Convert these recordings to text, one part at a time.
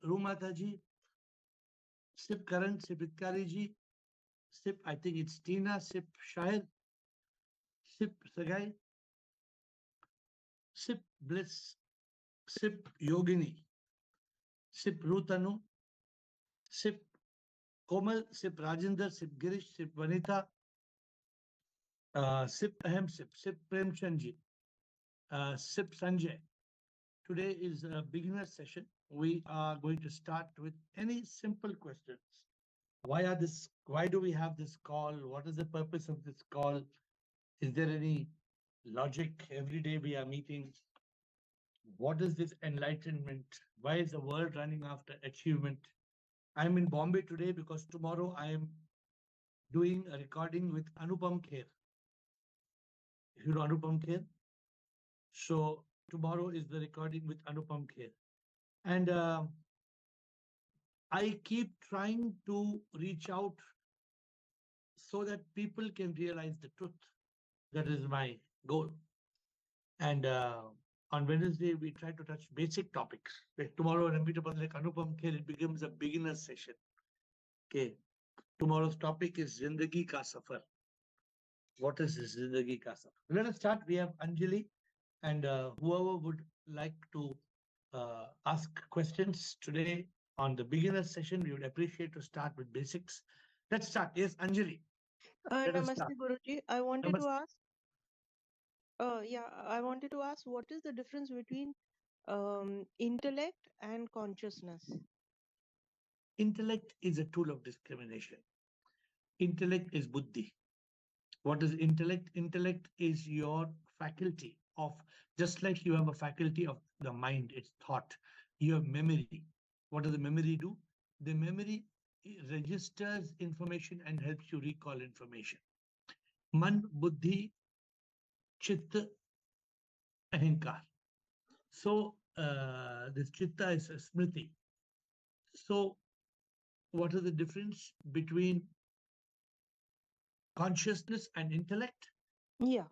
Rumata ji, Sip Karan, Sip Itkari ji, Sip, I think it's Tina, Sip Shahid, Sip Sagai, Sip Bliss, Sip Yogini, Sip Rutanu, Sip Komal, Sip Rajinder, Sip Girish, Sip Vanita, Sip Ahem, Sip Premchandji, Sip Sanjay. Today is a beginner session. We are going to start with any simple questions. Why do we have this call? What is the purpose of this call? Is there any logic? Every day we are meeting. What is this enlightenment? Why is the world running after achievement? I'm in Bombay today because tomorrow I am doing a recording with Anupam Kher. You know Anupam Kher? So tomorrow is the recording with Anupam Kher. And I keep trying to reach out so that people can realize the truth. That is my goal. And on Wednesday, we try to touch basic topics. Like tomorrow, when I meet up like Anupam Kher, it becomes a beginner session. Okay. Tomorrow's topic is Zindagi Ka Safar. What is this Zindagi Ka Safar? Let us start. We have Anjali and whoever would like to ask questions today on the beginner session, we would appreciate to start with basics. Let's start. Yes, Anjali. Let us start. Namaste, Guruji. Namaste. I wanted to ask, what is the difference between intellect and consciousness? Intellect is a tool of discrimination. Intellect is buddhi. What is intellect? Intellect is your faculty of, just like you have a faculty of the mind, it's thought. You have memory. What does the memory do? The memory registers information and helps you recall information. Man, buddhi, chitta, ahankar. So this chitta is a smriti. So what is the difference between consciousness and intellect? Yeah.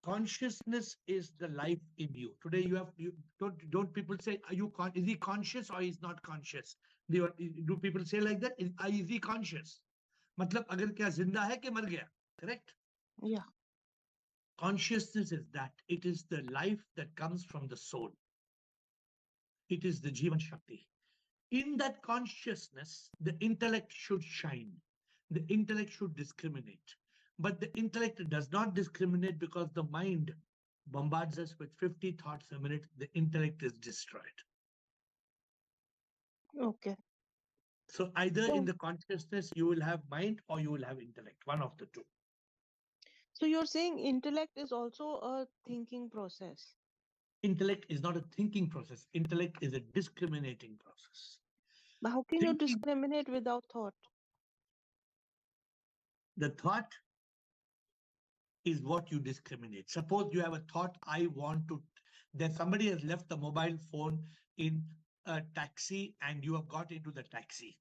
Consciousness is the life in you. Today you don't people say, are you is he conscious or he's not conscious? Do people say like that? Is he conscious? मतलब अगर क्या जिंदा है कि मर गया? Correct? Yeah. Consciousness is that. It is the life that comes from the soul. It is the Jivan Shakti. In that consciousness, the intellect should shine. The intellect should discriminate. But the intellect does not discriminate because the mind bombards us with 50 thoughts a minute. The intellect is destroyed. Okay. So either So, in the consciousness, you will have mind or you will have intellect, one of the two. so you're saying intellect is also a thinking process. Intellect is not a thinking process. Intellect is a discriminating process. But how can you Thinking, discriminate without thought? the thought is what you discriminate. Suppose you have a thought, I want to, that somebody has left the mobile phone in a taxi and you have got into the taxi.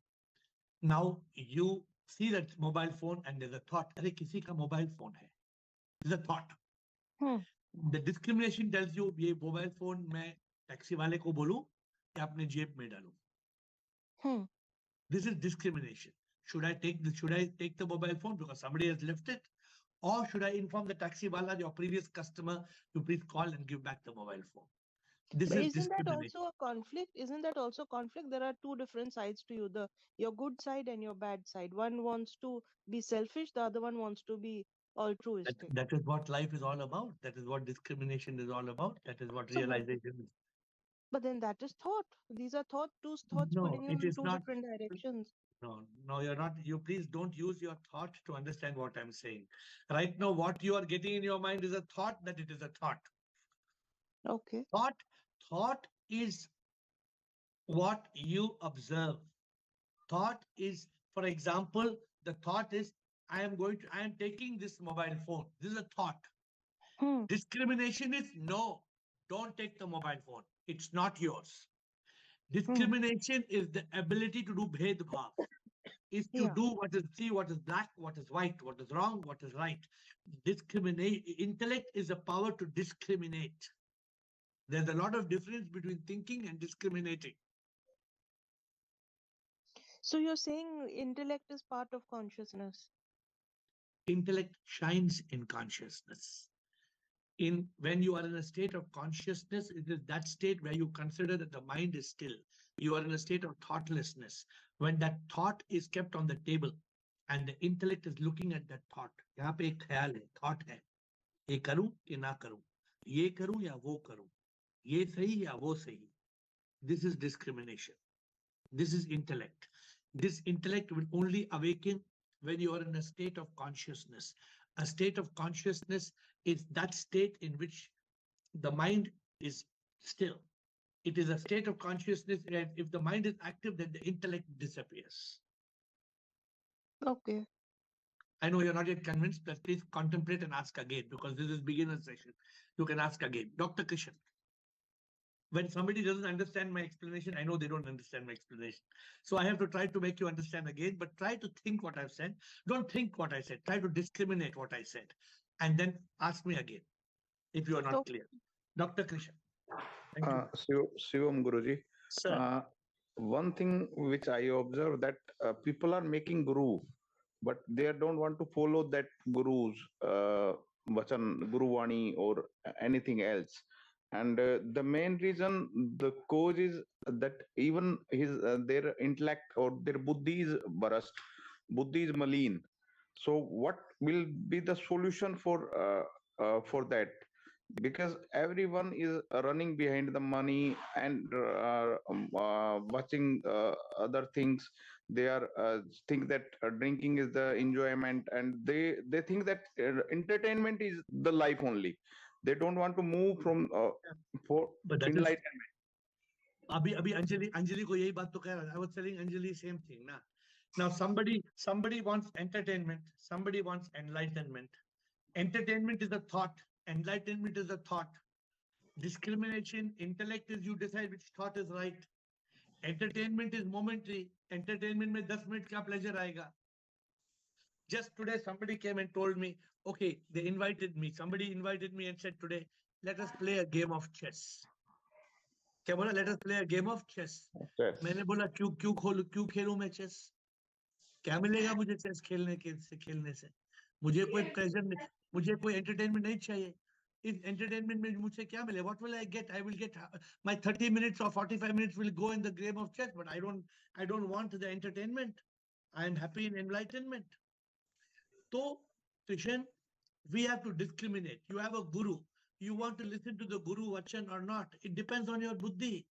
Now you see that mobile phone and there's a thought, अरे किसी का mobile phone है. There's a thought. The discrimination tells you ये mobile phone मैं taxi वाले को बोलूं या अपने जेब में डालूं. This is discrimination. Should I take the mobile phone because somebody has left it? Or should I inform the taxi wala, your previous customer, to please call and give back the mobile phone? This But is isn't that discrimination. also a conflict? Isn't that also conflict? There are two different sides to you, your good side and your bad side. One wants to be selfish, the other one wants to be altruistic. That is what life is all about. That is what discrimination is all about. That is what So, realization is. but then that is thought. These are two thoughts No, pulling you it in is two not. different directions. No, you're not. You please don't use your thought to understand what I'm saying. Right now, what you are getting in your mind is a thought that it is a thought. Okay. Thought is what you observe. Thought is, for example, the thought is, I am taking this mobile phone. This is a thought. Discrimination is, no, don't take the mobile phone. It's not yours. Discrimination is the ability to do bhed bhav. Is to do see what is black, what is white, what is wrong, what is right. Intellect is a power to discriminate. There's a lot of difference between thinking and discriminating. So you're saying intellect is part of consciousness. Intellect shines in consciousness. In when you are in a state of consciousness, it is that state where you consider that the mind is still. You are in a state of thoughtlessness. When that thought is kept on the table and the intellect is looking at that thought, यहाँ पे एक ख्याल है, thought है, ये करूं कि ना करूं, ये करूं या वो करूं, ये सही या वो सही. This is discrimination. This is intellect. This intellect will only awaken when you are in a state of consciousness. A state of consciousness is that state in which the mind is still. It is a state of consciousness, and if the mind is active, then the intellect disappears. Okay. I know you're not yet convinced, but please contemplate and ask again, because this is beginner session. You can ask again. Dr. Kishan, when somebody doesn't understand my explanation, I know they don't understand my explanation. So I have to try to make you understand again, but try to think what I've said. Don't think what I said. Try to discriminate what I said. And then ask me again if you are not So clear. Dr. Krishan. Thank you. Shivam Guruji, Sir. one thing which I observe that people are making guru, but they don't want to follow that guru's vachan, Guru Vani or anything else. And the main reason, the cause is that even their intellect or their buddhi is burst, buddhi is maleen. So what will be the solution for that? Because everyone is running behind the money and watching other things. They are think that drinking is the enjoyment, and they think that entertainment is the life only. They don't want to move from for But that is enlightenment. Abhi Anjali ko yahi baat to keh raha. I was telling Anjali same thing na. Now somebody wants entertainment, somebody wants enlightenment. Entertainment is a thought, enlightenment is a thought. Discrimination, intellect is you decide which thought is right. Entertainment is momentary. Entertainment mein 10 minute ka pleasure aayega. Just today somebody came and told me, okay, they invited me. Somebody invited me and said today, let us play a game of chess. क्या बोला? Let us play a game of chess. Yes. मैंने बोला क्यों खेलूं मैं chess? क्या मिलेगा मुझे chess खेलने से? मुझे कोई pleasure नहीं, मुझे कोई entertainment नहीं चाहिए. इस entertainment में मुझे क्या मिले? What will I get? I will get my 30 minutes or 45 minutes will go in the game of chess, but I don't want the entertainment. I am happy in enlightenment. So, Krishan, we have to discriminate. You have a guru. You want to listen to the guru vachan or not? It depends on your buddhi.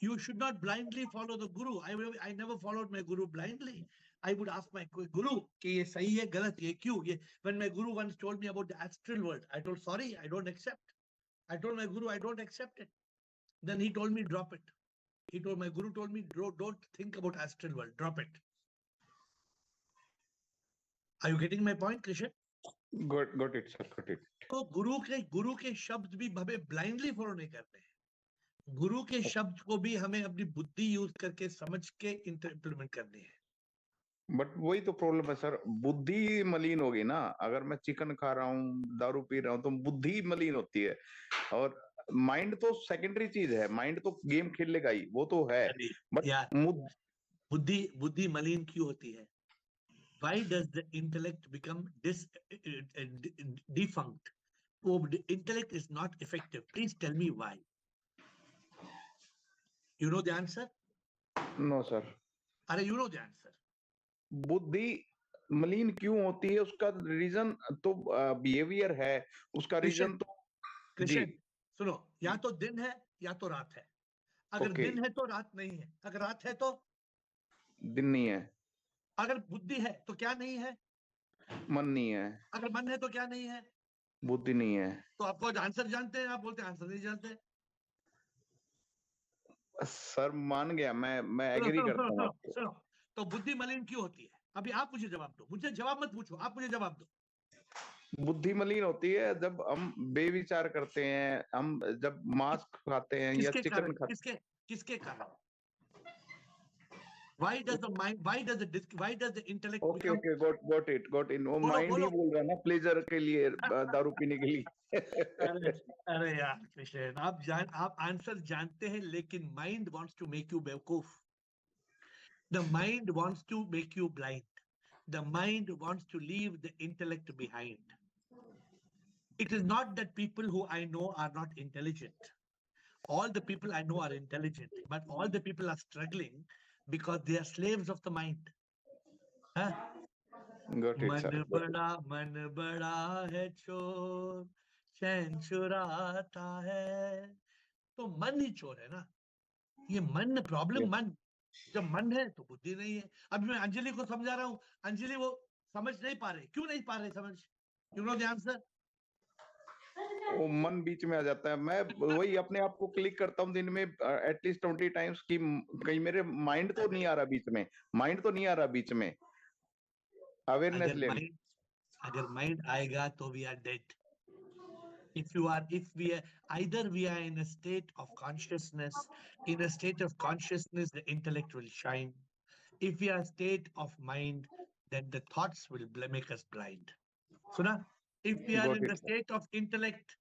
You should not blindly follow the guru. I never followed my guru blindly. I would ask my guru, कि ये सही है, गलत ये क्यों? When my guru once told me about the astral world, I told, sorry, I don't accept. I told my guru, I don't accept it. Then he told me, drop it. My guru told me, don't think about astral world, drop it. Are you getting my point, Krishan? Got it, sir. Got it. तो गुरु के शब्द भी हमें blindly follow नहीं करते हैं. गुरु के शब्द को भी हमें अपनी बुद्धि यूज करके समझ के इंप्लीमेंट करने हैं. बट वही तो प्रॉब्लम है सर, बुद्धि मलिन होगी ना. अगर मैं चिकन खा रहा हूँ, दारू पी रहा हूँ, तो बुद्धि मलिन होती है. और माइंड तो सेकेंडरी चीज है. माइंड तो गेम खेल लेगा ही, वो तो है. बट बुद्धि मलिन क्यों होती है? Why does the intellect become defunct? Oh, the intellect is not effective. Please tell me why. You know the answer? No, sir. You know the answer. बुद्धि मलिन क्यों होती है? उसका रीजन तो बिहेवियर है. उसका रीजन तो कृष्ण सुनो, या तो दिन है या तो रात है. अगर दिन है तो रात नहीं है. अगर रात है तो दिन नहीं है. अगर बुद्धि है तो क्या नहीं है? मन नहीं है. अगर मन है तो क्या नहीं है? बुद्धि नहीं है. तो आपको आंसर जानते हैं, आप बोलते हैं आंसर नहीं जानते. सर मान गया, मैं एग्री करता हूँ. सुनो, तो बुद्धि मलिन क्यों होती है? अभी आप मुझे जवाब दो. मुझे जवाब मत पूछो, आप मुझे जवाब दो. बुद्धि मलिन होती है जब हम बेविचार करते हैं, हम जब मांस खाते हैं या चिकन खाते हैं. किसके कारण? Why does the mind? Why does the intellect? Okay, got it. वो माइंड ही बोल रहा है ना, प्लेजर के लिए, दारू पीने के लिए. अरे यार कृष्ण, आप आंसर जानते हैं, लेकिन mind wants to make you बेवकूफ. The mind wants to make you blind. The mind wants to leave the intellect behind. It is not that people who I know are not intelligent. All the people I know are intelligent, but all the people are struggling because they are slaves of the mind. Huh? Got it, sir. मन बड़ा है चोर चैन चुराता है तो मन ही चोर है ना ये मन प्रॉब्लम Yes. मन जब मन है तो बुद्धि नहीं है अब मैं अंजलि को समझा रहा हूँ अंजलि वो समझ नहीं पा रहे क्यों नहीं पा रहे समझ यू नो द आंसर वो मन बीच में आ जाता है। मैं वही अपने आप को क्लिक करता हूँ दिन में एटलीस्ट 20 टाइम्स कि कहीं मेरे माइंड तो नहीं आ रहा बीच में, माइंड तो नहीं आ रहा बीच में, अवेयरनेस लेने। अगर माइंड आएगा तो we are dead if we are either we are in a state of consciousness in a state of consciousness the intellect will shine if we are a state of mind then the thoughts will make us blind so now if we are Got in it, the sir. state of intellect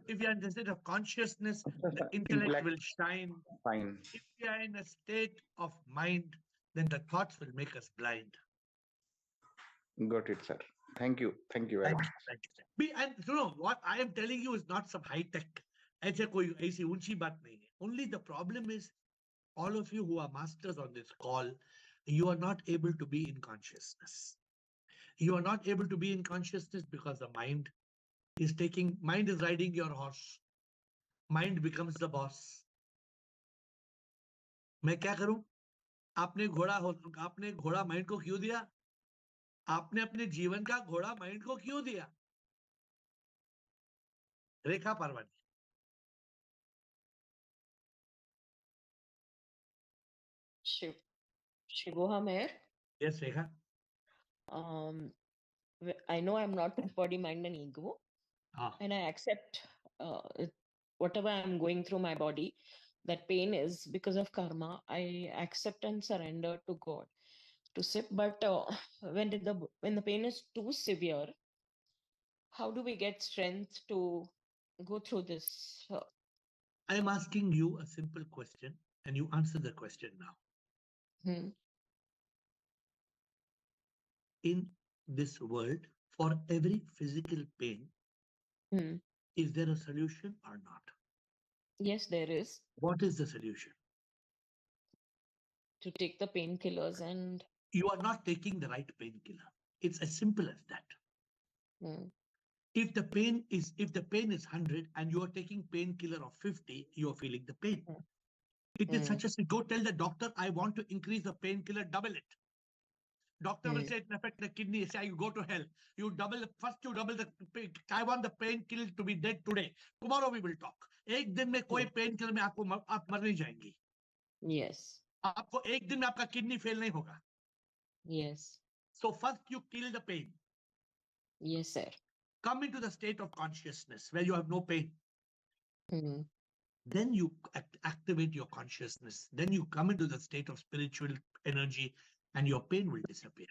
if we are in the state of consciousness अच्छा the sir, intellect intellect will shine fine. if we are in a state of mind then the thoughts will make us blind Got it, sir. Thank you very much. Thank you. And you know what I am telling you is not some high tech. ऐसे कोई ऐसी ऊंची बात नहीं है. Only the problem is all of you who are masters on this call, you are not able to be in consciousness. You are not able to be in consciousness because the mind is riding your horse. Mind becomes the boss. मैं क्या करूं? आपने घोड़ा mind को क्यों दिया? आपने अपने जीवन का घोड़ा माइंड को क्यों दिया? रेखा Parwani. Shivoham AiR. Yes, Rekha. I know I'm not body, mind, and ego, and I accept whatever I'm going through my body. That pain is because of karma. I accept and surrender to God to sip. But when the pain is too severe, how do we get strength to go through this? I am asking you a simple question, and you answer the question now. In this world, for every physical pain, is there a solution or not? Yes, there is. What is the solution? To take the painkillers, and you are not taking the right painkiller. It's as simple as that. If the pain is 100 and you are taking painkiller of 50, you are feeling the pain. It is such as go tell the doctor, I want to increase the painkiller, double it. Doctor will say it will affect the kidney. Say you go to hell. You double the pain. I want the painkiller to be dead today. Tomorrow we will talk. एक दिन में कोई painkiller में आप मर नहीं जाएंगी. Yes. आपको एक दिन में आपका kidney fail नहीं होगा. Yes. So first you kill the pain. Yes, sir. Come into the state of consciousness where you have no pain. Then you activate your consciousness. Then you come into the state of spiritual energy and your pain will disappear.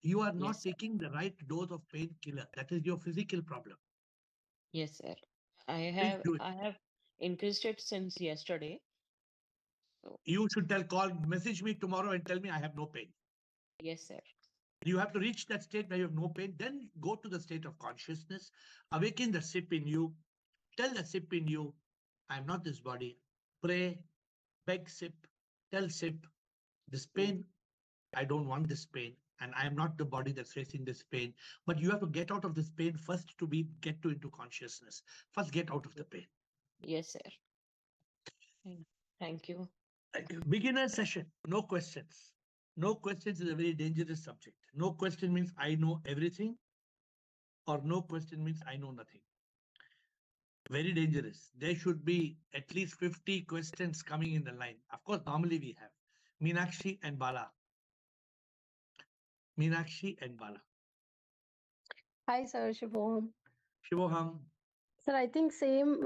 You are not taking the right dose of painkiller. That is your physical problem. Yes, sir. I have increased it since yesterday. So you should message me tomorrow and tell me I have no pain. Yes, sir. You have to reach that state where you have no pain. Then go to the state of consciousness. Awaken the SIP in you. Tell the SIP in you, I am not this body. Pray, beg SIP, tell SIP, this pain, I don't want this pain. And I am not the body that's facing this pain. But you have to get out of this pain first to get into consciousness. First, get out of the pain. Yes, sir. Thank you. Thank you. Beginner session, no questions. No questions is a very dangerous subject. No question means I know everything, or no question means I know nothing. Very dangerous. There should be at least 50 questions coming in the line. Of course, normally we have Meenakshi and Bala. Meenakshi and Bala. Hi, sir. Shivoham. Shivoham. Sir, I think same.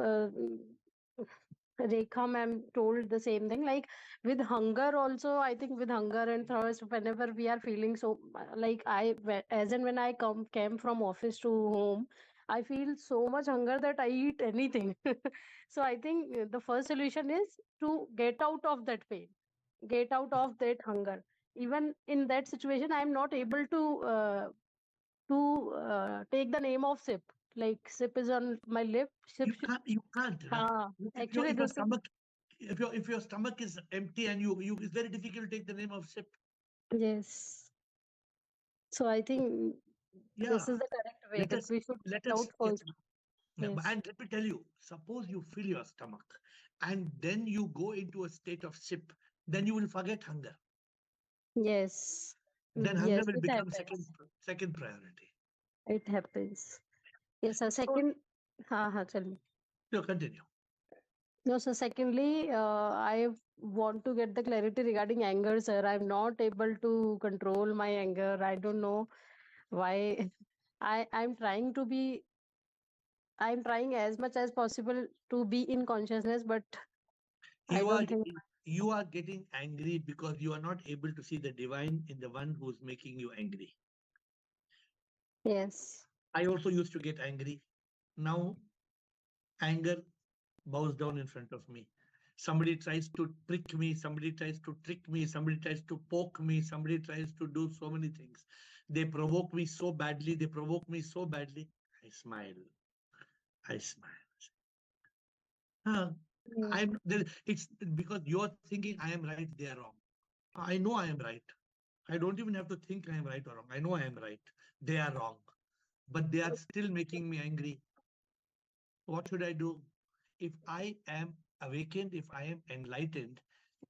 Rekha ma'am told the same thing. Like with hunger, also, I think with hunger and thirst, whenever we are feeling so, like as and when I came from office to home, I feel so much hunger that I eat anything. So I think the first solution is to get out of that pain, get out of that hunger. even in that situation, I am not able to take the name of sip. Like sip is on my lip. Sip. You can't. Actually, If your this is stomach, if your stomach is empty and you, it's very difficult to take the name of sip. yes. So I think Yeah. this is the correct way Let that us we should let get us. out first. Yeah, Yes. and let me tell you, suppose you fill your stomach and then you go into a state of sip, then you will forget hunger. Yes. Then hunger Yes, will it become happens. second priority. It happens. Yes, sir. So, Second, tell me. no, continue. No, so secondly, I want to get the clarity regarding anger, sir. I'm not able to control my anger. I don't know why. I'm trying as much as possible to be in consciousness, but I You are don't think. you are getting angry because you are not able to see the divine in the one who's making you angry. Yes. I also used to get angry. Now anger bows down in front of me. Somebody tries to trick me, somebody tries to trick me, somebody tries to poke me, somebody tries to do so many things. They provoke me so badly, they provoke me so badly. I smile. I smile. It's because you're thinking I am right, they are wrong. I know I am right. I don't even have to think I am right or wrong. I know I am right. They are wrong. But they are still making me angry. What should I do? If I am awakened, if I am enlightened,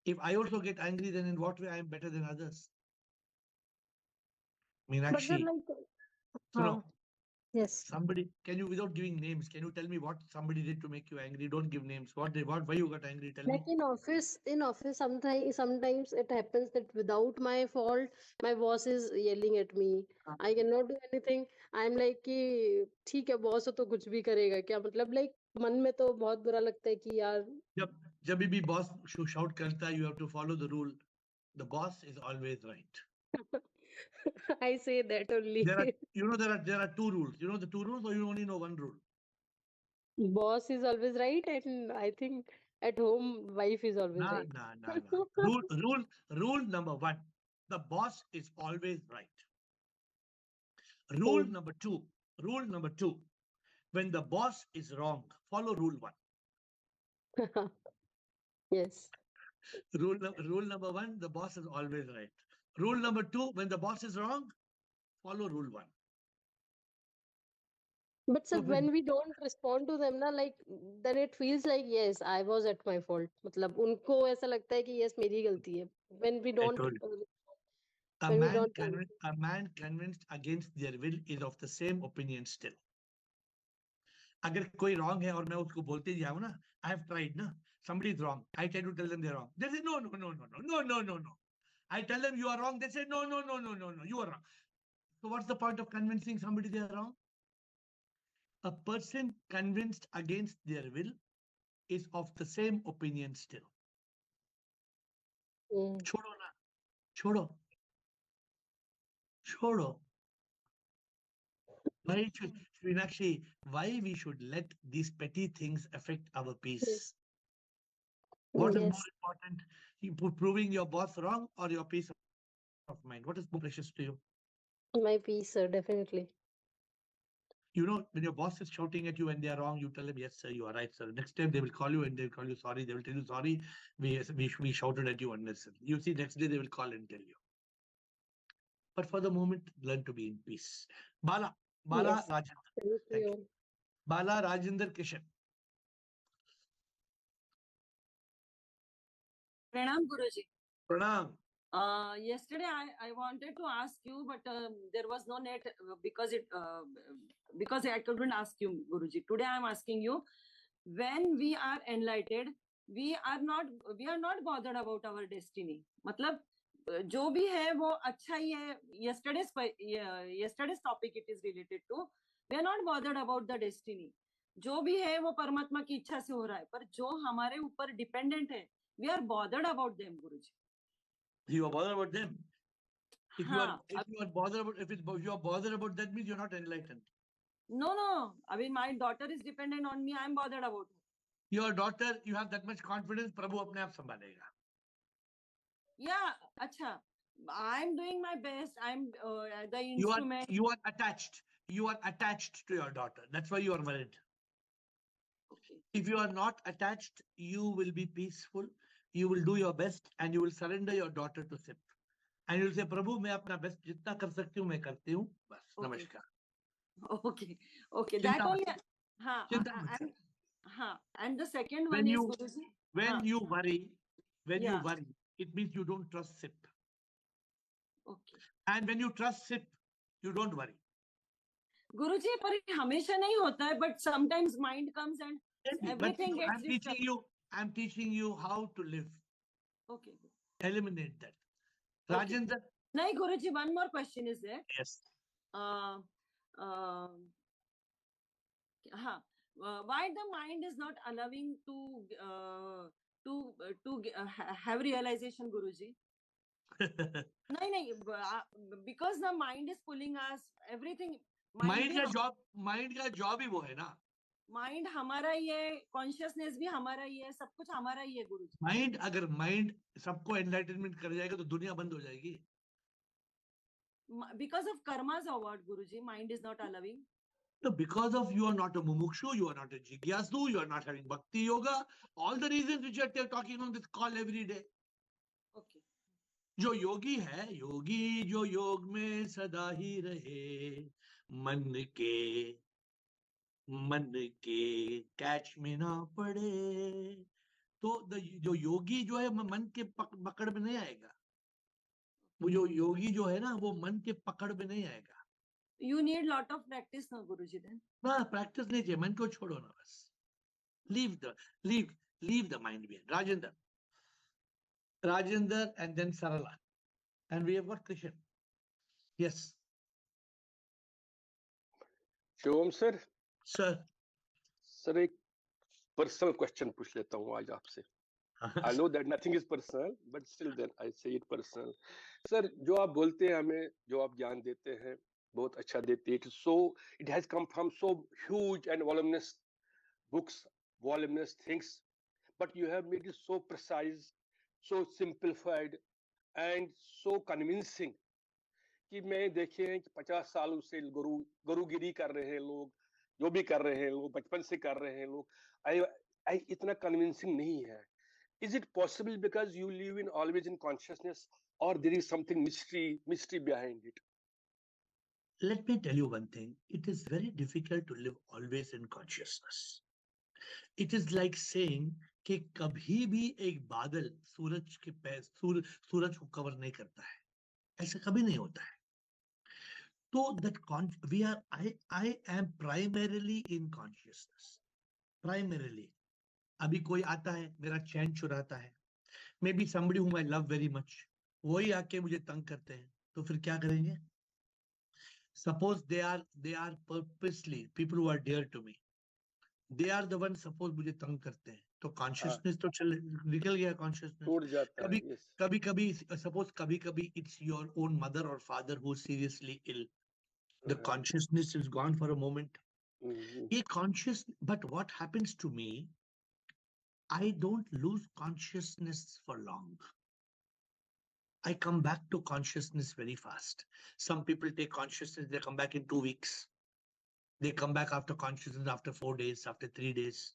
if I also get angry, then in what way I am better than others? But then, Meenakshi, like, yes. somebody, can you, without giving names, can you tell me what somebody did to make you angry? Don't give names. Why you got angry? Tell Like me. in office, sometimes it happens that without my fault, my boss is yelling at me. I cannot do anything. I'm like कि ठीक है boss हो तो कुछ भी करेगा क्या मतलब like मन में तो बहुत बुरा लगता है कि यार जब भी boss shout करता है, you have to follow the rule. The boss is always right. I say that only. There are two rules. You know the two rules, or you only know one rule? Boss is always right, and I think at home wife is always right. Rule number one: the boss is always right. Oh. Rule number two: when the boss is wrong, follow rule one. Yes. Rule number one: the boss is always right. Rule number two: when the boss is wrong, follow rule one. But sir, So when we don't respond to them, na, like then it feels like yes, I was at my fault. मतलब उनको ऐसा लगता है कि yes मेरी गलती है. When we I don't, told you. A when we man don't. convinced against their will is of the same opinion still. अगर कोई wrong है और मैं उसको बोलते जाऊं ना, I have tried ना, somebody is wrong. I try to tell them they're wrong. They say no. I tell them you are wrong. They say no, you are wrong. So what's the point of convincing somebody they are wrong? A person convinced against their will is of the same opinion still. छोड़ो ना, छोड़ो. Why we should let these petty things affect our peace? What is more Yes, important? Proving your boss wrong or your peace of mind? What is more precious to you? my peace, sir, definitely. You know, when your boss is shouting at you when they are wrong, you tell them, yes, sir, you are right, sir. Next time they will call you and they'll call you sorry. They will tell you sorry. We shouted at you unnecessarily. You see, next day they will call and tell you. But for the moment, learn to be in peace. Bala Yes. Rajendra. Thank you. Bala Rajendra Kishan. Pranam Guruji. Pranam. Yesterday I wanted to ask you, but there was no net because I couldn't ask you, Guruji. Today I am asking you. When we are enlightened, we are not bothered about our destiny. मतलब जो भी है वो अच्छा ही है. Yesterday's topic it is related to. We are not bothered about the destiny. जो भी है वो परमात्मा की इच्छा से हो रहा है. पर जो हमारे ऊपर डिपेंडेंट है, we are bothered about them, Guruji. You are bothered about them. If you are bothered about if you are bothered about that means you're not enlightened. No. I mean, my daughter is dependent on me. I'm bothered about her. Your daughter, you have that much confidence. Prabhu अपने आप संभालेगा. Yeah, अच्छा. I'm doing my best. I'm the You instrument. are attached. You are attached to your daughter. That's why you are worried. Okay. If you are not attached, you will be peaceful. You will do your best and you will surrender your daughter to SIP. And you'll say, Prabhu, मैं अपना best जितना कर सकती हूँ मैं करती हूँ. बस, Okay. नमस्कार. Okay. Okay. चिंता That only. मत कर. हाँ. चिंता मत कर. हाँ. And the second When one is you Guruji. when you worry, Yeah. it means you don't trust SIP. Okay. And when you trust SIP, you don't worry. Guruji, पर हमेशा नहीं होता है, but sometimes mind comes and everything But gets disturbed. I'm teaching you how to live. Okay. Eliminate that. Okay. Rajendra. No, Guruji, one more question is there. Yes. Why the mind is not allowing to have realization, Guruji? No, because the mind is pulling us everything. Mind का job ही वो है ना. Mind हमारा ही है, consciousness भी हमारा ही है, सब कुछ हमारा ही है, गुरुजी. अगर mind सबको enlightenment कर जाएगा तो दुनिया बंद हो जाएगी. Because of karmas or what, Guruji? Mind is not allowing. So because of you are not a mumukshu, you are not a jigyasu, you are not having bhakti yoga, all the reasons which you are talking on this call every day. Okay. जो योगी है, योगी जो योग में सदा ही रहे, मन के catch में ना पड़े, तो जो योगी जो है मन के पकड़ में नहीं आएगा. वो जो योगी जो है ना वो मन के पकड़ में नहीं आएगा. You need lot of practice now, Guruji. Then. ना practice नहीं चाहिए, मन को छोड़ो ना बस. Leave the mind behind. Rajendra and then Sarala. And we have got Krishan. Yes. Shivam sir. Sir. Sir, एक personal question पूछ लेता हूँ आज आपसे. I know that nothing is personal, but still then I say it personal. Sir, जो आप बोलते हैं हमें, जो आप ज्ञान देते हैं, बहुत अच्छा देते हैं. So it has come from so huge and voluminous books, voluminous things, but you have made it so precise, so simplified, and so convincing. कि मैं देखे हैं कि 50 सालों से गुरुगिरी कर रहे हैं लोग, जो भी कर रहे हैं लोग, बचपन से कर रहे हैं लोग, इतना कन्विंसिंग नहीं है. Is it possible because you live in always in consciousness, or there is something mystery behind it? Let me tell you one thing. It is very difficult to live always in consciousness. It is like saying कि कभी भी एक बादल सूरज को cover नहीं करता है. ऐसा कभी नहीं होता है. So that I am primarily in consciousness. Primarily. अभी कोई आता है, मेरा चैन चुराता है. Maybe somebody whom I love very much. वही आके मुझे तंग करते हैं. तो फिर क्या करेंगे? Suppose they are purposely people who are dear to me. They are the ones suppose मुझे तंग करते हैं. तो consciousness तो निकल गया consciousness. टूट जाता है. Yes. कभी suppose कभी it's your own mother or father who is seriously ill. The consciousness is gone for a moment. But what happens to me, I don't lose consciousness for long. I come back to consciousness very fast. Some people take consciousness, they come back in 2 weeks. They come back after consciousness after 4 days, after 3 days.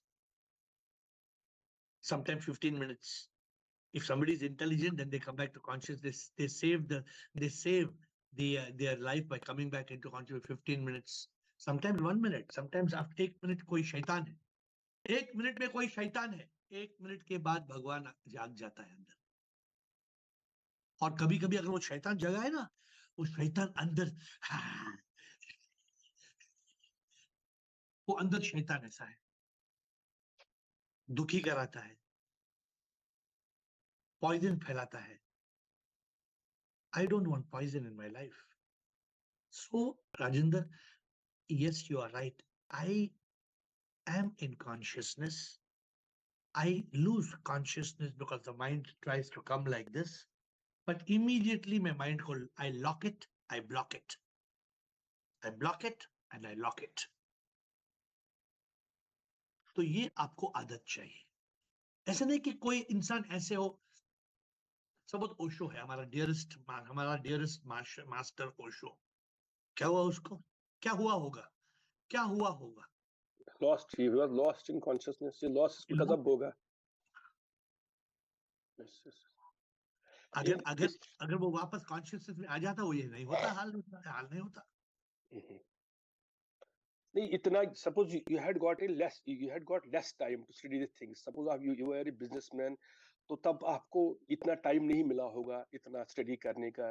Sometimes 15 minutes. If somebody is intelligent, then they come back to consciousness. They save their life by coming back into consciousness 15 minutes. Sometimes 1 minute. Sometimes after 1 minute कोई शैतान है. 1 minute में कोई शैतान है. 1 minute के बाद भगवान जाग जाता है अंदर. और कभी-कभी अगर वो शैतान जगा है ना, वो शैतान अंदर वो अंदर शैतान ऐसा है. दुखी कराता है. पॉइजन फैलाता है. I don't want poison in my life. So, Rajendra, yes, you are right. I am in consciousness. I lose consciousness because the mind tries to come like this. But immediately my mind I lock it, I block it. I block it and I lock it. तो ये आपको आदत चाहिए. ऐसा नहीं कि कोई इंसान ऐसे हो. सपोज ओशो है हमारा डियरेस्ट मास्टर ओशो, क्या हुआ उसको? क्या हुआ होगा? क्या हुआ होगा? Lost. He was lost in consciousness. He lost because of boga. Yes, yes. अगर अगर अगर वो वापस कॉन्शियसनेस में आ जाता, वो ये नहीं होता, हाल नहीं होता। नहीं इतना, suppose you had got less time to study these things. Suppose you were a businessman, तो तब आपको इतना टाइम नहीं मिला होगा इतना स्टडी करने का,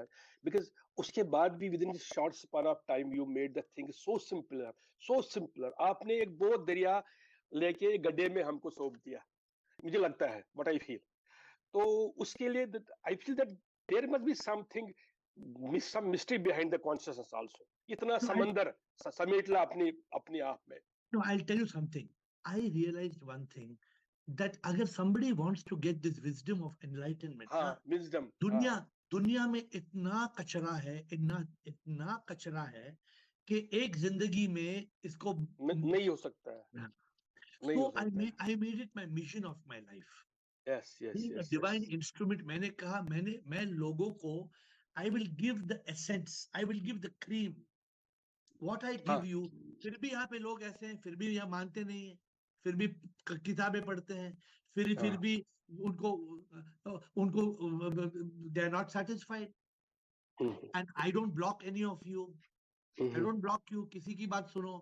बिकॉज उसके बाद भी with in short span of time you made the thing so simpler. आपने एक बहुत दरिया लेके गड्ढे में हमको सौंप दिया, मुझे लगता है, व्हाट आई फील. तो उसके लिए I feel that there must be something, some mystery behind the consciousness also. इतना समंदर समेट ला अपने आप में. No, I'll tell you something. I realized one thing, that अगर somebody wants to get this wisdom of enlightenment, wisdom, दुनिया में इतना कचरा है, इतना कचरा है कि एक जिंदगी में इसको नहीं हो सकता है. So I made it my mission of my life. Yes. Being a divine instrument, मैंने कहा, मैं लोगों को, I will give the essence, I will give the cream. What I give you. फिर भी यहाँ पे लोग ऐसे हैं, फिर भी यहाँ मानते नहीं है, फिर भी किताबें पढ़ते हैं, फिर भी उनको they are not satisfied. And I don't block any of you. I don't block you. किसी की बात सुनो,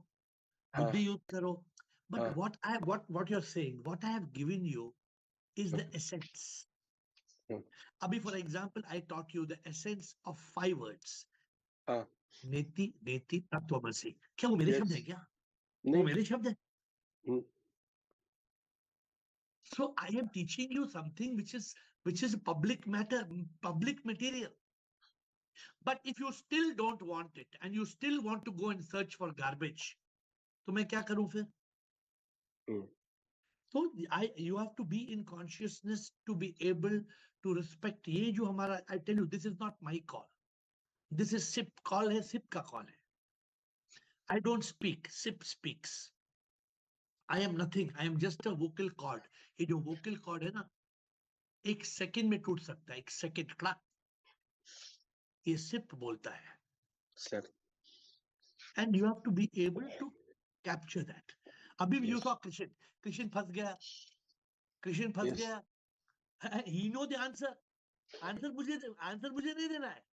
बुद्धि यूज करो. But what you're saying, what I have given you is the essence. Abhi, for example, I taught you the essence of 5 words. नेति नेति तत्वमसि. क्या वो मेरे शब्द है क्या? वो मेरे शब्द है? So I am teaching you something which is public matter, public material. But if you still don't want it and you still want to go and search for garbage, तो मैं क्या करूं फिर? So you have to be in consciousness to be able to respect. ये जो हमारा, I tell you, this is not my call. This is SIP call है, SIP का call है. I don't speak, SIP speaks. I am nothing. I am just a vocal cord. ये जो vocal cord है ना, एक सेकंड में टूट सकता है, एक सेकंड क्लैक. ये SIP बोलता है. Sir. And you have to be able to capture that. अभी you saw Krishan फंस गया. Krishan फंस गया. He know the answer. Answer मुझे नहीं देना है.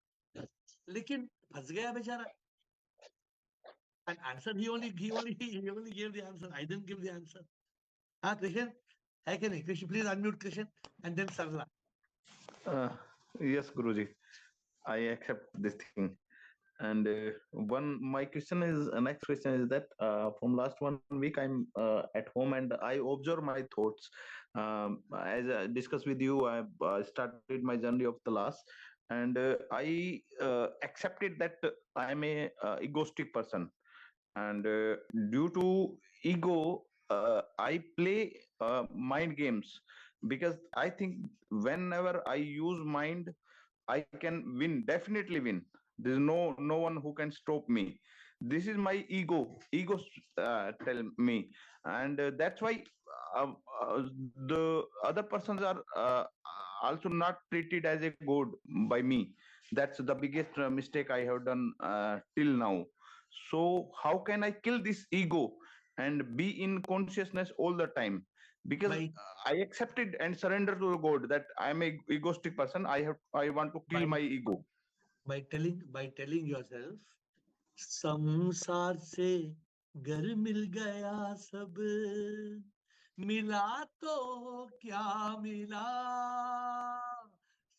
लेकिन फंस गया बेचारा. And answer he only gave the answer. I didn't give the answer. Krishan, है कि नहीं? Krishan, please unmute Krishan and then Sarla. Yes, Guruji, I accept this thing. And my question is, next question is that from last 1 week I'm at home and I observe my thoughts. As I discussed with you, I started my journey of the last, and I accepted that I'm a egoistic person, and due to ego, I play mind games, because I think whenever I use mind, I can win, definitely win. There's no one who can stop me. This is my ego tell me, and that's why uh, uh, the other persons are also not treated as a god by me. That's the biggest mistake I have done till now. So how can I kill this ego and be in consciousness all the time? Because I accepted and surrender to God that I am a egoistic person. I want to kill my ego. By telling yourself, संसार से घर मिल गया सब, मिला तो क्या मिला,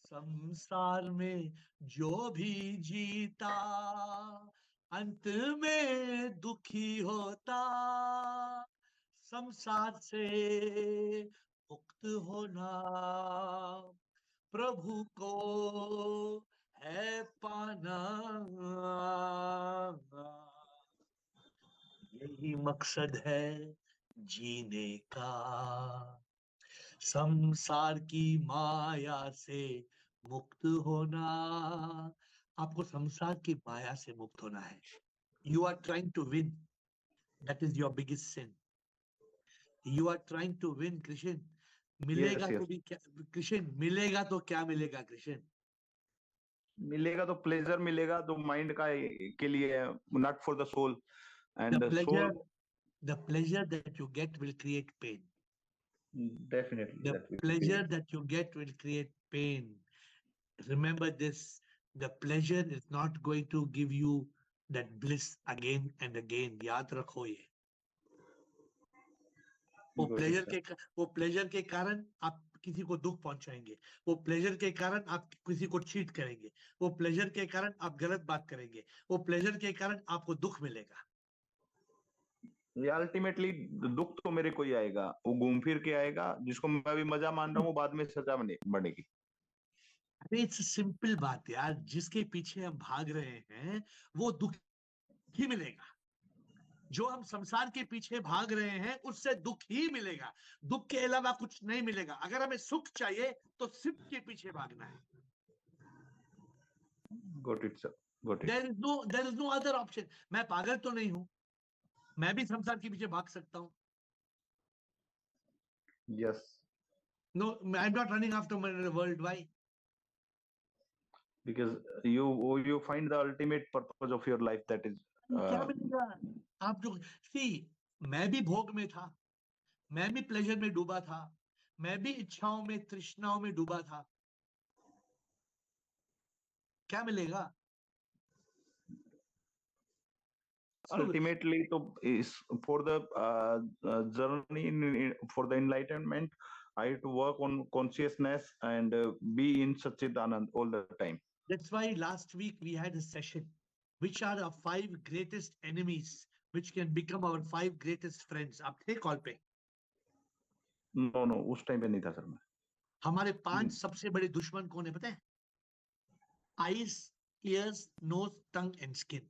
संसार में जो भी जीता अंत में दुखी होता, संसार से मुक्त होना प्रभु को है पाना, यही मकसद है जीने का, संसार की माया से मुक्त होना. आपको संसार की माया से मुक्त होना है. You are trying to win. That is your biggest sin. You are trying to win, Krishan. मिलेगा तो भी क्या कृष्ण, मिलेगा तो क्या मिलेगा कृष्ण? मिलेगा तो प्लेजर मिलेगा, तो माइंड का के लिए, not for the soul. The end pleasure, soul the pleasure that you get will create pain. definitely The that will pleasure create. that you get will create pain. Remember this, the pleasure is not going to give you that bliss again and again. याद रखो ये. वो Got it, sir. Pleasure के कारण आप किसी को दुख पहुंचाएंगे, वो प्लेजर के कारण आप किसी को चीट करेंगे, वो प्लेजर के कारण आप गलत बात करेंगे, वो प्लेजर के कारण आपको दुख मिलेगा. ये अल्टीमेटली दुख तो मेरे को ही आएगा, वो घूम फिर के आएगा. जिसको मैं अभी मजा मान रहा हूँ, बाद में सजा बनेगी. अरे इट्स सिंपल बात यार, जिसके पीछे हम भाग रहे हैं वो दुख ही मिलेगा. जो हम संसार के पीछे भाग रहे हैं उससे दुख ही मिलेगा. दुख के अलावा कुछ नहीं मिलेगा. अगर हमें सुख चाहिए तो सुख के पीछे भागना है. Got it, sir. Got it. There is no other option. मैं पागल तो नहीं हूं, मैं भी संसार के पीछे भाग सकता हूं. Yes. No, I'm not running after my world. Why? Because you find the ultimate purpose of your life, that is क्या मिलेगा? आप जो मैं भी भोग में था, मैं भी प्लेजर में डूबा था, मैं भी इच्छाओं में तृष्णाओं में डूबा था. क्या मिलेगा? ultimately to is for the journey for the enlightenment. I have to work on consciousness and be in Satchidanand all the time. That's why last week we had a session. Which are our 5 greatest enemies, which can become our 5 greatest friends? आप थे call पे? No, उस time पे नहीं था sir मैं. हमारे 5 सबसे बड़े दुश्मन कौन है पता है? Eyes, ears, nose, tongue and skin.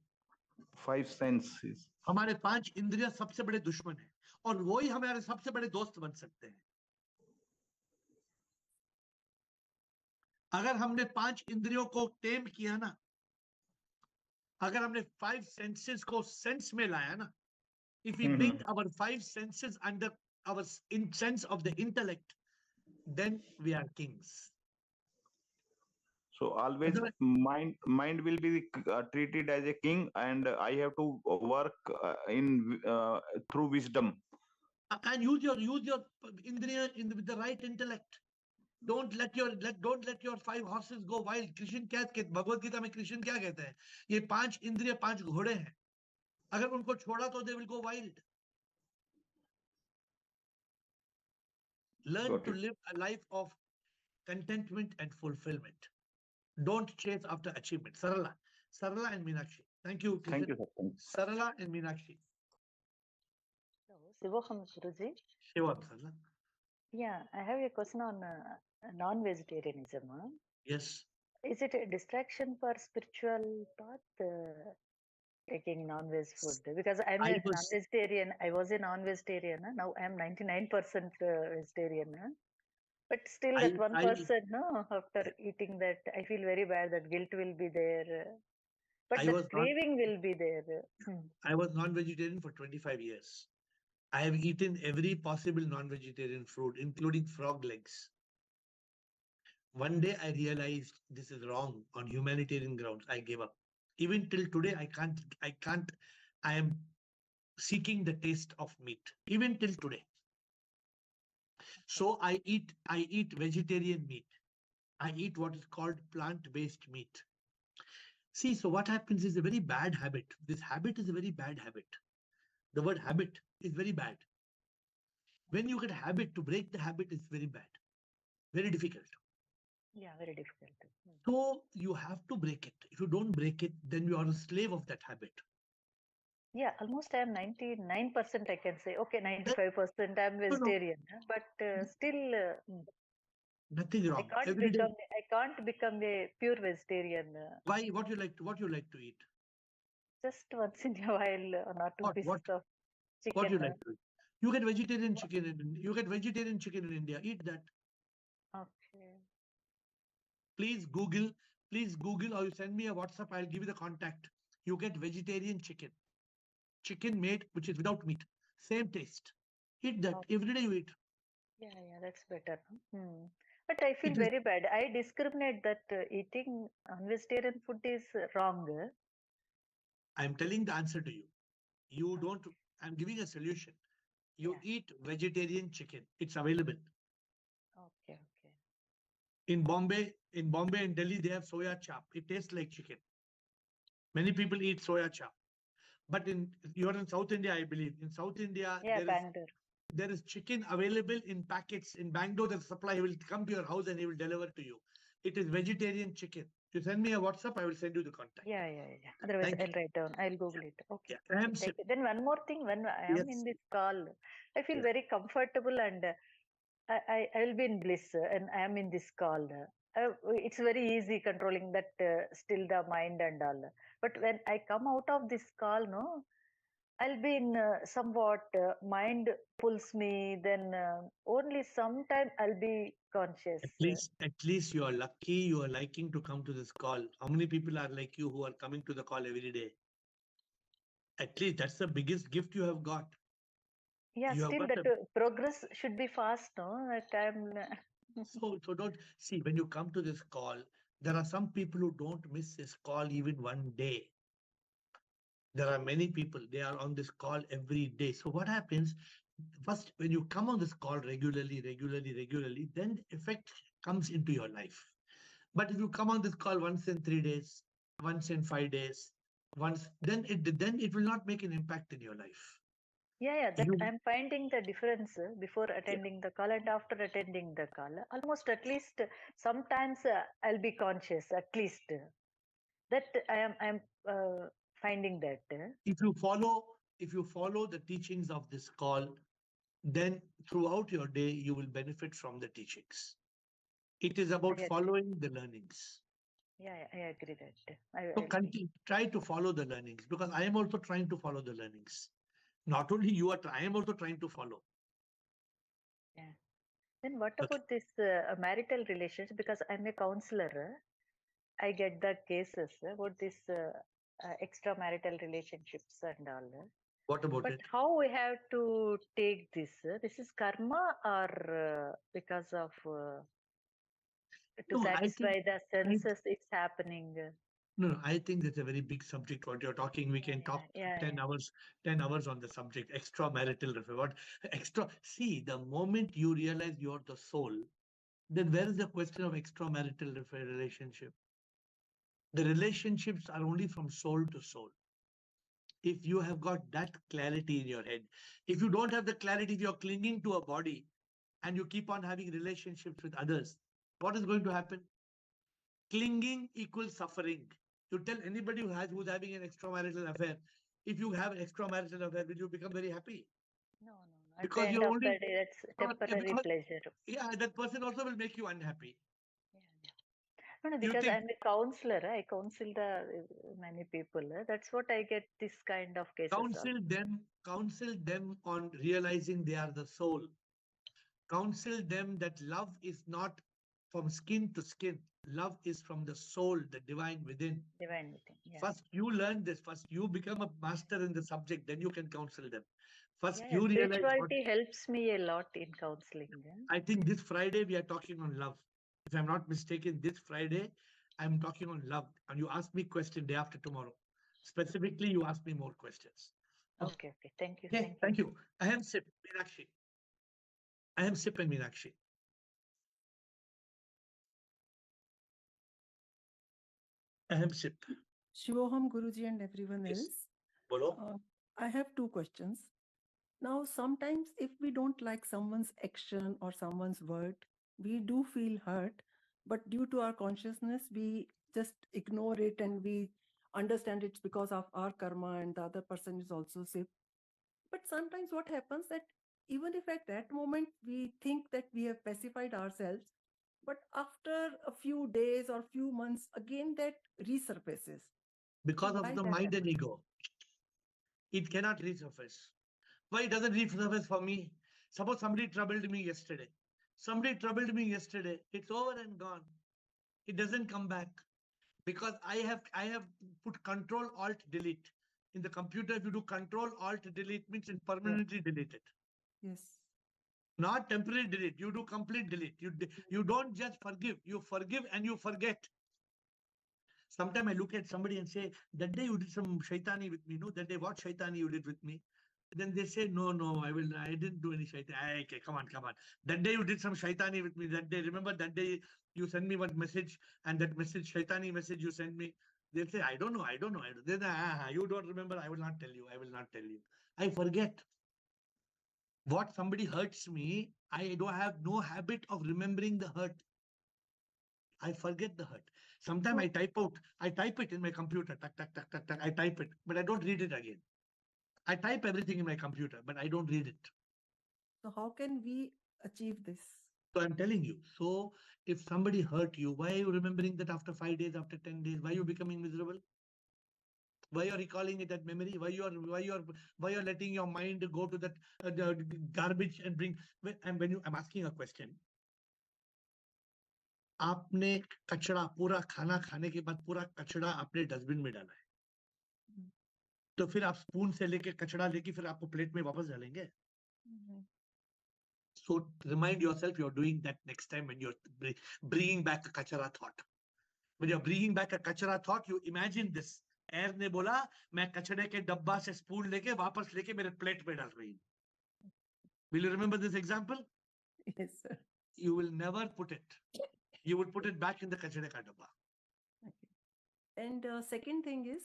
5 senses. हमारे 5 इंद्रियां सबसे बड़े दुश्मन हैं, और वही हमारे सबसे बड़े दोस्त बन सकते हैं. अगर हमने 5 इंद्रियों को टेम किया ना, अगर हमने 5 सेंसेस को सेंस में लाया ना, if we bring our 5 senses under our sense of the intellect, then we are kings. So always mind will be treated as a king, and I have to work through wisdom. And use your indriya with the right intellect. Don't let your 5 horses go wild. Krishna क्या कहते, भगवत गीता में कृष्ण क्या कहते हैं? ये 5 इंद्रिय 5 घोड़े हैं, अगर उनको छोड़ा तो they will go wild. Learn to live a life of contentment and fulfillment. Don't chase after achievement. Sarala and Meenakshi. Thank you, Krishna. Thank you, sir. Sarala and Meenakshi. Shivoham Guruji. Shivam, Sarala. Yeah, I have a question on non-vegetarianism. Yes. Is it a distraction for spiritual path, taking non-veg food? Because I'm a non-vegetarian. I was a non-vegetarian. Now I'm 99% vegetarian. But still that 1%, after eating that, I feel very bad. That guilt will be there. But the craving will be there. I was non-vegetarian for 25 years. I have eaten every possible non-vegetarian food, including frog legs. One day I realized this is wrong on humanitarian grounds. I gave up. Even till today, I am seeking the taste of meat. Even till today. So I eat vegetarian meat. I eat what is called plant-based meat. See, so what happens is a very bad habit. This habit is a very bad habit. The word habit is very bad. When you get a habit, to break the habit is very bad. Very difficult. Yeah, very difficult. So you have to break it. If you don't break it, then you are a slave of that habit. Yeah, almost I am 99%, I can say. Okay, 95% I am vegetarian, but still nothing wrong. I can't become a pure vegetarian. Why? What you like to eat? Just once in a while, 1 or 2 pieces of chicken. What you like to eat? You get vegetarian chicken in India. Eat that. Okay. Please Google, or you send me a WhatsApp. I'll give you the contact. You get vegetarian chicken. Chicken made which is without meat. Same taste. Eat that. Every day you eat. Yeah, that's better. But I feel It is. very bad. I discriminate that eating vegetarian food is wrong. I'm telling the answer to you. You Uh, don't. I'm giving a solution. You Yeah. eat vegetarian chicken. It's available Okay. Okay. in Bombay. In Bombay and Delhi, they have soya chap. It tastes like chicken. Many people eat soya chap. But you're in South India, I believe. In South India, Yeah, Bangalore. there is chicken available in packets. In Bangalore, the supply, he will come to your house and he will deliver to you. It is vegetarian chicken. You send me a WhatsApp, I will send you the contact. Yeah. Otherwise, Thank you. I'll write down. I'll Google it. Okay. Yeah. Okay. Thank you. Then one more thing. When I am in Yes. this call, I feel Yeah. very comfortable and I will be in bliss and I am in this call. It's very easy controlling that still the mind and all. But when I come out of this call, no, I'll be in somewhat mind pulls me. Then only sometime I'll be conscious. At least you are lucky. You are liking to come to this call. How many people are like you who are coming to the call every day? At least that's the biggest gift you have got. Yeah, You have still got that progress should be fast, no? That I'm. so don't see when you come to this call. There are some people who don't miss this call even one day. There are many people, they are on this call every day. So what happens? First, when you come on this call regularly, then effect comes into your life. But if you come on this call once in 3 days, once in 5 days, then it will not make an impact in your life. Yeah, that You I'm finding the difference before Yeah. attending the call and after attending the call. Almost at least sometimes I'll be conscious, at least that I'm finding that. if you follow if you follow the teachings of this call, then throughout your day you will benefit from the teachings. It is I about agree. following the learnings. Yeah, I agree that. So I'll be. continue, try to follow the learnings because I am also trying to follow the learnings. Not only you are, I am also trying to follow. Yeah. Then what Okay. about this marital relations? Because I'm a counselor, I get the cases about this extramarital relationships and all. What about But it? how we have to take this? This is karma or because of to No, satisfy the I senses it's happening? no, I think that's a very big subject. What you're talking, we can talk Yeah. 10 hours on the subject. Extramarital affair. What extra? See, the moment you realize you're the soul, then where is the question of extramarital relationship? The relationships are only from soul to soul. If you have got that clarity in your head, if you don't have the clarity, if you're clinging to a body and you keep on having relationships with others, what is going to happen? Clinging equals suffering. You tell anybody who's having an extramarital affair, if you have an extramarital affair, will you become very happy? No. At the Because end you're of only the day, that's temporary because pleasure. yeah, that person also will make you unhappy. No, You because think I'm a counselor. I counsel the many people. That's what I get this kind of cases. counsel them on realizing they are the soul. Counsel them that love is not from skin to skin. Love is from the soul, the divine within. Divine within. Yeah. First, you learn this. First, you become a master in the subject. Then you can counsel them. First, Yeah, you realize what. spirituality helps me a lot in counseling. I think this Friday we are talking on love. If I'm not mistaken, this Friday I'm talking on love. And you ask me question day after tomorrow. Specifically, you ask me more questions. Okay. Thank you. Okay, thank you. I am Sip, Meenakshi. I am Sip and Meenakshi. I am Sip. Shivoham Guruji and everyone Yes. else. Bolo. I have two questions. Now, sometimes if we don't like someone's action or someone's word, we do feel hurt, but due to our consciousness, we just ignore it and we understand it's because of our karma and the other person is also sick. But sometimes what happens that even if at that moment we think that we have pacified ourselves, but after a few days or few months, again that resurfaces. Because So of why the that mind and happens? ego. It cannot resurface. Why it doesn't resurface for me? Suppose somebody troubled me yesterday. It's over and gone. It doesn't come back because I have put Control Alt Delete in the computer. If you do Control Alt Delete means it's permanently deleted. Yes. Not temporary delete. You do complete delete. You don't just forgive. You forgive and you forget. Sometimes I look at somebody and say, that day you did some shaitani with me. No, that day what shaitani you did with me? Then they say, no, I didn't do any shaitani. Okay, come on. That day you did some shaitani with me. That day, remember that day you sent me one message, and that message, shaitani message you sent me. They'll say, I don't know. Then, you don't remember. I will not tell you. I forget. What somebody hurts me, I don't have no habit of remembering the hurt. I forget the hurt. Sometimes I type it in my computer, tuck, I type it, but I don't read it again. I type everything in my computer, but I don't read it. So how can we achieve this? So I'm telling you, so if somebody hurt you, why are you remembering that after 5 days, after 10 days? Why are you becoming miserable? Why you're recalling it that memory? Why you're letting your mind go to that garbage and bring? And I'm asking a question. आपने कचरा पूरा खाना खाने के बाद पूरा कचरा आपने डस्टबिन में डाला है, तो फिर आप स्पून से लेके कचरा लेके फिर आपको प्लेट में वापस डालेंगे? So remind yourself you're doing that next time when you're bringing back a kachara thought. When you're bringing back a kachara thought, you imagine this. AiR ने बोला मैं कचरे के डब्बा से स्पून लेके वापस लेके मेरे प्लेट में डाल रही हूं. Will you remember this example? Yes, sir. You will never put it. You will put it back in the kachare ka dabba. Okay. And second thing is,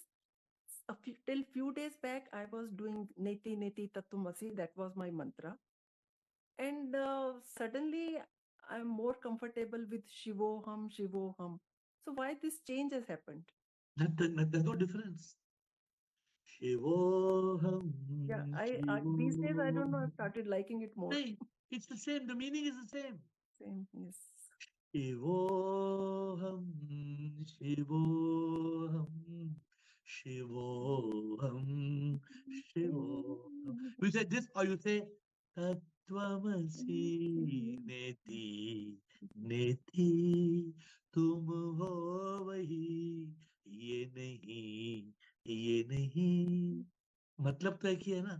till few days back, I was doing Neti Neti Tattvamasi. That was my mantra. And suddenly, I'm more comfortable with Shivoham, Shivoham. So why this change has happened? There's no difference. Shivoham. Yeah, these days, I don't know, I've started liking it more. It's the same. The meaning is the same. Same, yes. Shivoham, Shivoham, Shivoham, Shivoham. You say this or you say Tattvamasi Neti Neti तुम हो वही ये नहीं मतलब तो एक ही है ना?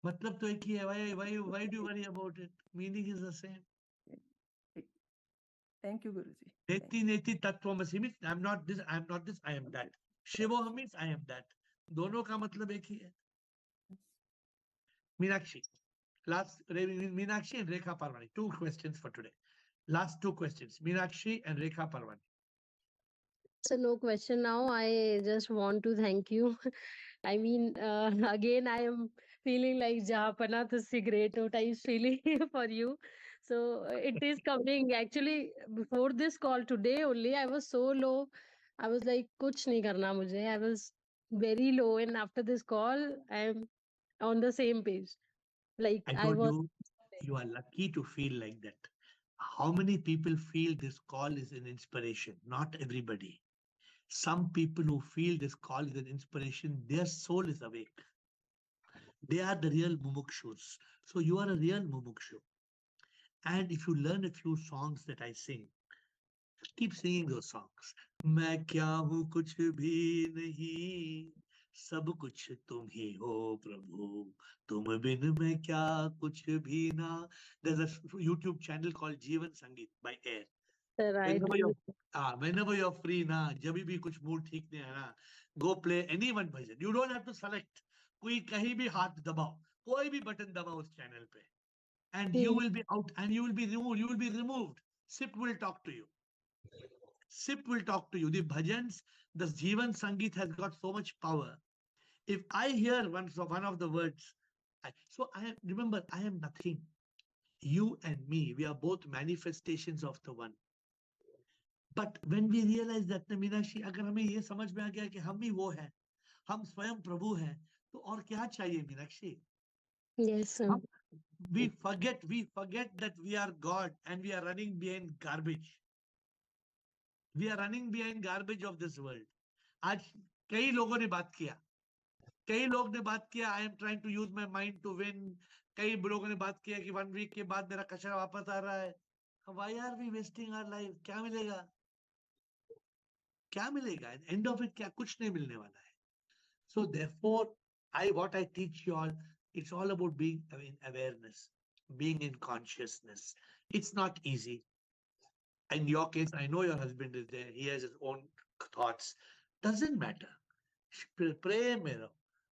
मतलब तो एक ही है. Why do you worry about it? Meaning is the same. Thank you, Guruji. Neti Neti Tattvamasi means I am not this, I am that. Shivoham means I am that. दोनों का मतलब एक ही है. Meenakshi. Meenakshi and Rekha Parwani. 2 questions for today. Last 2 questions. Meenakshi and Rekha Parwani. So no question now. I just want to thank you. I mean, again, I am feeling like Jahapana to cigarette type feeling for you. So it is coming. Actually, before this call today only, I was so low. I was like, kuch nahi karna mujhe. I was very low, and after this call, I am on the same page. Like I I told was. you are lucky to feel like that. How many people feel this call is an inspiration? Not everybody. Some people who feel this call is an inspiration, their soul is awake. They are the real mumukshus. So you are a real mumukshu. And if you learn a few songs that I sing, keep singing those songs. मैं क्या हूँ कुछ भी नहीं, सब कुछ तुम ही हो प्रभु, तुम बिन मैं क्या कुछ भी ना. There's a YouTube channel called Jeevan Sangeet by AiR. Right. Whenever you're free ना, जब भी कुछ मूड ठीक नहीं है ना, go play any one bhajan. You don't have to select. कोई कहीं भी हाथ दबाओ, कोई भी बटन दबाओ उस चैनल पे, and you will be out and you will be removed. You will be removed. SIP will talk to you. SIP will talk to you. The bhajans, the Jeevan Sangeet has got so much power. If I hear one of the words, remember, I am nothing. You and me, we are both manifestations of the one. But when we realize that, Meenakshi, अगर हमें ये समझ में आ गया कि हम ही वो हैं, हम स्वयं प्रभु हैं, तो और क्या चाहिए Meenakshi? Yes, sir. We forget that we are God and we are running behind garbage. We are running behind garbage of this world. आज कई लोगों ने बात किया. I am trying to use my mind to win. कई लोगों ने बात किया कि 1 week के बाद मेरा कचरा वापस आ रहा है. Why are we wasting our life? क्या मिलेगा? End of it क्या? कुछ नहीं मिलने वाला है. So therefore, what I teach you all, It's all about being in awareness, being in consciousness. It's not easy. In your case, I know your husband is there. He has his own thoughts. Doesn't matter. Pray, Mero.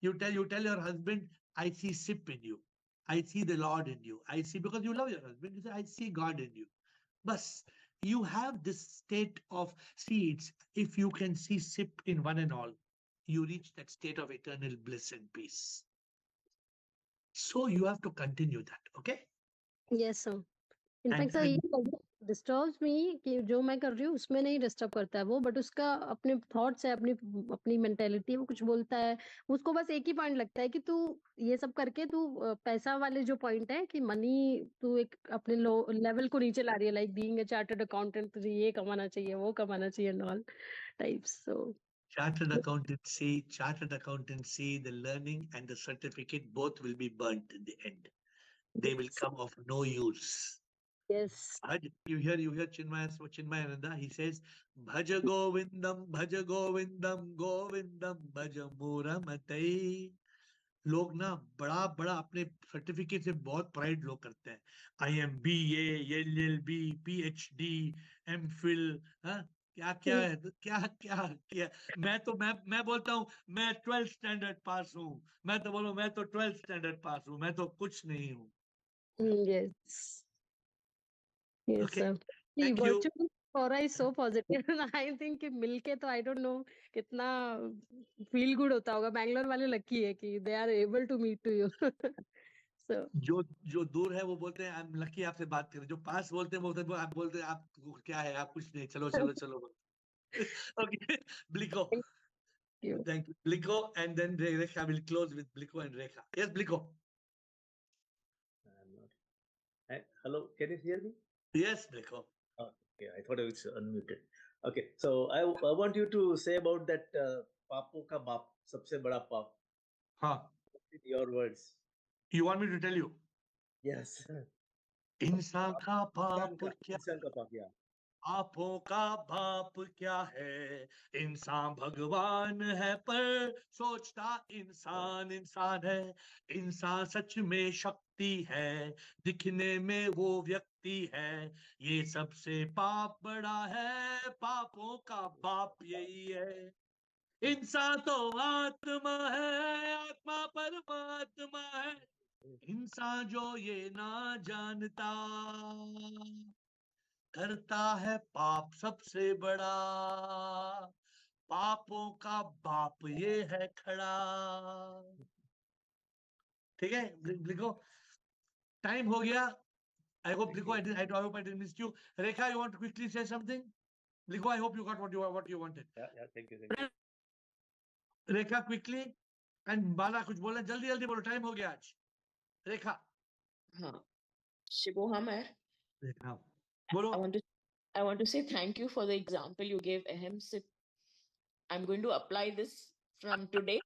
You tell your husband, I see sip in you. I see the Lord in you. I see, because you love your husband. You say, I see God in you. But you have this state of seeds. If you can see sip in one and all, you reach that state of eternal bliss and peace. So you have to continue that. Okay. Yes, sir. In fact sir ये disturbs मी कि जो मैं कर रही हूँ उसमें नहीं disturb करता है वो, बट उसका अपने थॉट्स है, अपनी अपनी मेंटेलिटी है, वो कुछ बोलता है, उसको बस एक ही पॉइंट लगता है कि तू ये सब करके तू पैसा वाले जो पॉइंट है कि मनी तू एक अपने लेवल को नीचे ला रही है, like being a chartered accountant तुझे ये कमाना चाहिए, वो कमाना चाहिए and all types. So chartered accountancy, the learning and the certificate both will be burnt in the end. They will come of no use. yes, You hear Chinmayananda, he says, Bhaja Govindam, Govindam, Bhaja Muramatai. लोग ना बड़ा बड़ा अपने certificate से बहुत pride लोग करते हैं. IMBA, LLB, PhD, MPhil, क्या क्या है, क्या क्या क्या. मैं बोलता हूँ मैं 12th स्टैंडर्ड पास हूँ. मैं तो बोलूँ मैं तो 12th स्टैंडर्ड पास हूँ. मैं तो कुछ नहीं हूँ. yes, yes, Okay. sir. Thank you. Virtual aura is so positive. I think कि मिलके तो I don't know कितना feel good होता होगा. बैंगलोर वाले लकी है कि they are able to meet to you. So जो दूर है वो बोलते हैं आई एम लकी आपसे बात करें. जो पास बोलते हैं वो आप बोलते हैं आप क्या है, आप कुछ नहीं, चलो चलो चलो. Okay, Bliko. Thank you, Bliko, and then Rekha will close with Bliko and Rekha. Yes, Bliko. Hello, can you hear me? Yes, Bliko. Okay, I thought I was unmuted. Okay, so I want you to say about that पापों का बाप, सबसे बड़ा पाप. हाँ. In your words. You want me to tell you? Yes. इंसान का पाप क्या? इंसान का पाप, yeah. पापों का बाप क्या है? इंसान भगवान है पर सोचता इंसान इंसान है. इंसान सच में शक्ति है, दिखने में वो व्यक्ति है. ये सबसे पाप बड़ा है, पापों का बाप यही है. इंसान तो आत्मा है, आत्मा परमात्मा है. इंसान जो ये ना जानता, करता है पाप सबसे बड़ा. पापों का बाप ये है खड़ा. ठीक है, लिखो. टाइम हो गया. I hope, Bliko, I hope I didn't miss you. Rekha, you want to quickly say something? Bliko, I hope you got what you wanted. Yeah, thank you. Rekha, quickly. And Bala, कुछ बोलना, जल्दी जल्दी बोलो, time हो गया आज. Rekha. हाँ, Shibu Hamar. Rekha, बोलो. I want to say thank you for the example you gave. Ahem sip. I'm going to apply this from today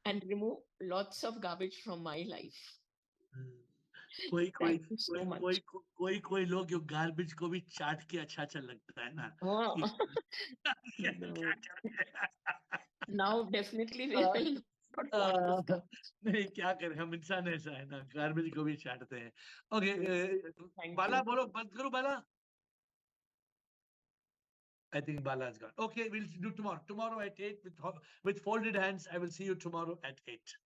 and remove lots of garbage from my life. कोई लोग जो garbage को भी चाट के अच्छा लगता है ना. Now definitely we will not want this garbage. नहीं, क्या करें, हम इंसान ऐसा है ना, गार्बेज को भी चाटते हैं. ओके, बाला बोलो, बंद करो बाला. I think Bala's gone. Okay, we'll do tomorrow. Tomorrow at 8 with folded hands. I will see you tomorrow at 8.